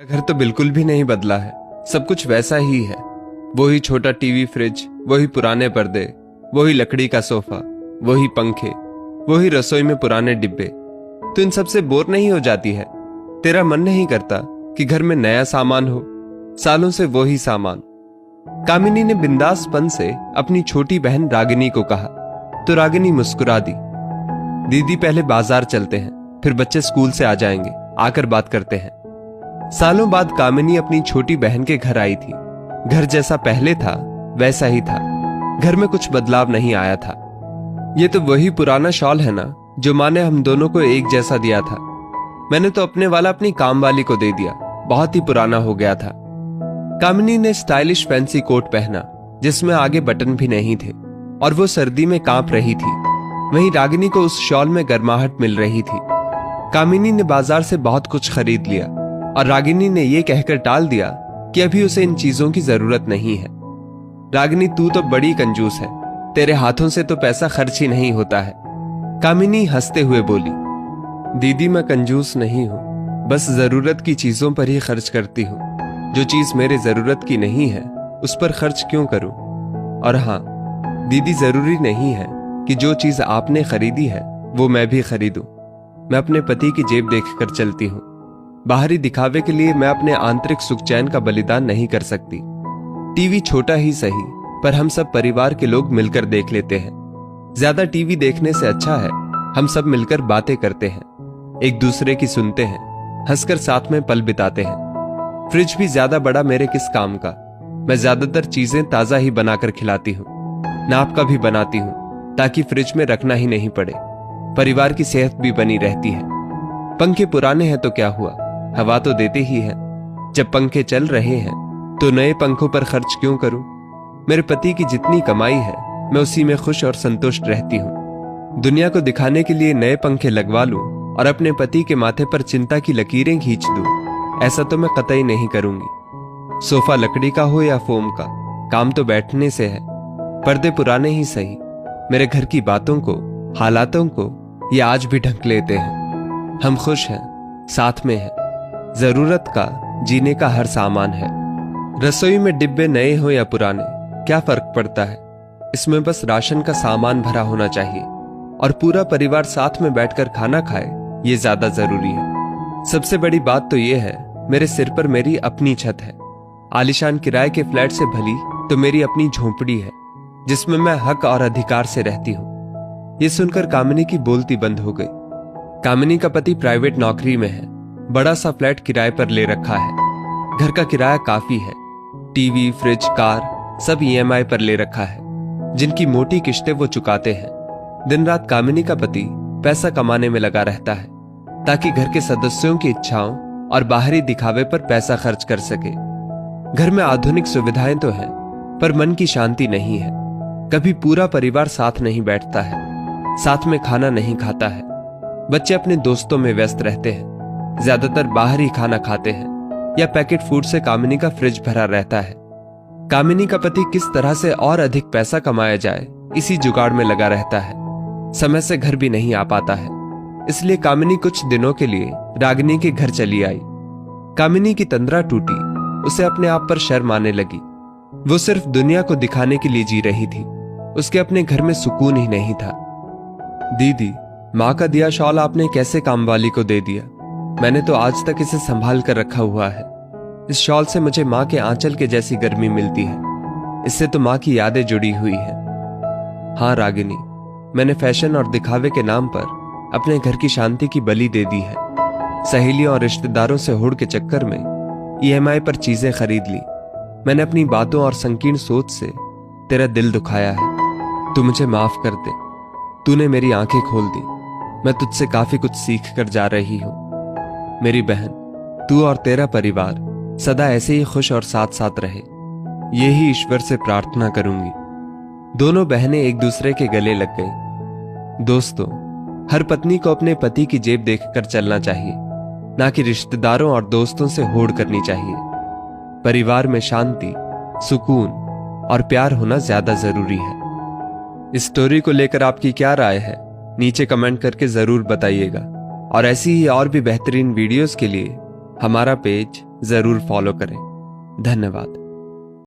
घर तो बिल्कुल भी नहीं बदला है, सब कुछ वैसा ही है। वही छोटा टीवी, फ्रिज, वही पुराने पर्दे, वही लकड़ी का सोफा, वही पंखे, वही रसोई में पुराने डिब्बे। तो इन सब से बोर नहीं हो जाती है? तेरा मन नहीं करता कि घर में नया सामान हो? सालों से वही सामान। कामिनी ने बिंदासपन से अपनी छोटी बहन रागिनी को कहा तो रागिनी मुस्कुरा दी। दीदी पहले बाजार चलते हैं, फिर बच्चे स्कूल से आ जाएंगे, आकर बात करते हैं। सालों बाद कामिनी अपनी छोटी बहन के घर आई थी। घर जैसा पहले था वैसा ही था, घर में कुछ बदलाव नहीं आया था। ये तो वही पुराना शॉल है ना जो माँ ने हम दोनों को एक जैसा दिया था। मैंने तो अपने वाला अपनी काम वाली को दे दिया, बहुत ही पुराना हो गया था। कामिनी ने स्टाइलिश फैंसी कोट पहना जिसमें आगे बटन भी नहीं थे और वो सर्दी में कांप रही थी। वहीं रागिनी को उस शॉल में गर्माहट मिल रही थी। कामिनी ने बाजार से बहुत कुछ खरीद लिया और रागिनी ने यह कहकर टाल दिया कि अभी उसे इन चीजों की जरूरत नहीं है। रागिनी, तू तो बड़ी कंजूस है, तेरे हाथों से तो पैसा खर्च ही नहीं होता है। कामिनी हंसते हुए बोली, दीदी मैं कंजूस नहीं हूं, बस जरूरत की चीजों पर ही खर्च करती हूँ। जो चीज मेरे जरूरत की नहीं है उस पर खर्च क्यों करूं? और हाँ दीदी, जरूरी नहीं है कि जो चीज आपने खरीदी है वो मैं भी खरीदूं। मैं अपने पति की जेब देखकर चलती हूँ। बाहरी दिखावे के लिए मैं अपने आंतरिक सुख चैन का बलिदान नहीं कर सकती। टीवी छोटा ही सही, पर हम सब परिवार के लोग मिलकर देख लेते हैं। ज्यादा टीवी देखने से अच्छा है हम सब मिलकर बातें करते हैं, एक दूसरे की सुनते हैं, हंसकर साथ में पल बिताते हैं। फ्रिज भी ज्यादा बड़ा मेरे किस काम का? मैं ज्यादातर चीजें ताजा ही बनाकर खिलाती हूँ, नाप का भी बनाती हूँ ताकि फ्रिज में रखना ही नहीं पड़े। परिवार की सेहत भी बनी रहती है। पंखे पुराने हैं तो क्या हुआ, हवा तो देते ही हैं। जब पंखे चल रहे हैं तो नए पंखों पर खर्च क्यों करूं? मेरे पति की जितनी कमाई है मैं उसी में खुश और संतुष्ट रहती हूं। दुनिया को दिखाने के लिए नए पंखे लगवा लूं और अपने पति के माथे पर चिंता की लकीरें खींच दूं, ऐसा तो मैं कतई नहीं करूंगी। सोफा लकड़ी का हो या फोम का, काम तो बैठने से है। पर्दे पुराने ही सही, मेरे घर की बातों को, हालातों को ये आज भी ढक लेते हैं। हम खुश हैं, साथ में हैं। जरूरत का, जीने का हर सामान है। रसोई में डिब्बे नए हो या पुराने, क्या फर्क पड़ता है? इसमें बस राशन का सामान भरा होना चाहिए और पूरा परिवार साथ में बैठकर खाना खाए, ये ज्यादा जरूरी है। सबसे बड़ी बात तो ये है, मेरे सिर पर मेरी अपनी छत है। आलीशान किराए के फ्लैट से भली तो मेरी अपनी झोंपड़ी है जिसमें मैं हक और अधिकार से रहती हूँ। ये सुनकर कामिनी की बोलती बंद हो गई। कामिनी का पति प्राइवेट नौकरी में है, बड़ा सा फ्लैट किराए पर ले रखा है। घर का किराया काफी है। टीवी, फ्रिज, कार सब ईएमआई पर ले रखा है, जिनकी मोटी किश्तें वो चुकाते हैं। दिन रात कामिनी का पति पैसा कमाने में लगा रहता है ताकि घर के सदस्यों की इच्छाओं और बाहरी दिखावे पर पैसा खर्च कर सके। घर में आधुनिक सुविधाएं तो हैं, पर मन की शांति नहीं है। कभी पूरा परिवार साथ नहीं बैठता है, साथ में खाना नहीं खाता है। बच्चे अपने दोस्तों में व्यस्त रहते हैं, ज्यादातर बाहर ही खाना खाते हैं या पैकेट फूड से कामिनी का फ्रिज भरा रहता है। कामिनी का पति किस तरह से और अधिक पैसा कमाया जाए इसी जुगाड़ में लगा रहता है। समय से घर भी नहीं आ पाता है, इसलिए कामिनी कुछ दिनों के लिए रागिनी के घर चली आई। कामिनी की तंद्रा टूटी, उसे अपने आप पर शर्म आने लगी। वो सिर्फ दुनिया को दिखाने के लिए जी रही थी, उसके अपने घर में सुकून ही नहीं था। दीदी, माँ का दिया शॉल आपने कैसे कामवाली को दे दिया? मैंने तो आज तक इसे संभाल कर रखा हुआ है। इस शॉल से मुझे माँ के आंचल के जैसी गर्मी मिलती है। इससे तो माँ की यादें जुड़ी हुई है। हाँ रागिनी, मैंने फैशन और दिखावे के नाम पर अपने घर की शांति की बलि दे दी है। सहेलियों और रिश्तेदारों से होड़ के चक्कर में ईएमआई पर चीजें खरीद ली। मैंने अपनी बातों और संकीर्ण सोच से तेरा दिल दुखाया है। तू मुझे माफ कर दे। तूने मेरी आंखें खोल दी। मैं तुझसे काफी कुछ सीख कर जा रही हूं। मेरी बहन, तू और तेरा परिवार सदा ऐसे ही खुश और साथ साथ रहे, यही ईश्वर से प्रार्थना करूंगी। दोनों बहनें एक दूसरे के गले लग गई। दोस्तों, हर पत्नी को अपने पति की जेब देखकर चलना चाहिए, ना कि रिश्तेदारों और दोस्तों से होड़ करनी चाहिए। परिवार में शांति, सुकून और प्यार होना ज्यादा जरूरी है। इस स्टोरी को लेकर आपकी क्या राय है, नीचे कमेंट करके जरूर बताइएगा। और ऐसी ही और भी बेहतरीन वीडियोस के लिए हमारा पेज जरूर फॉलो करें। धन्यवाद।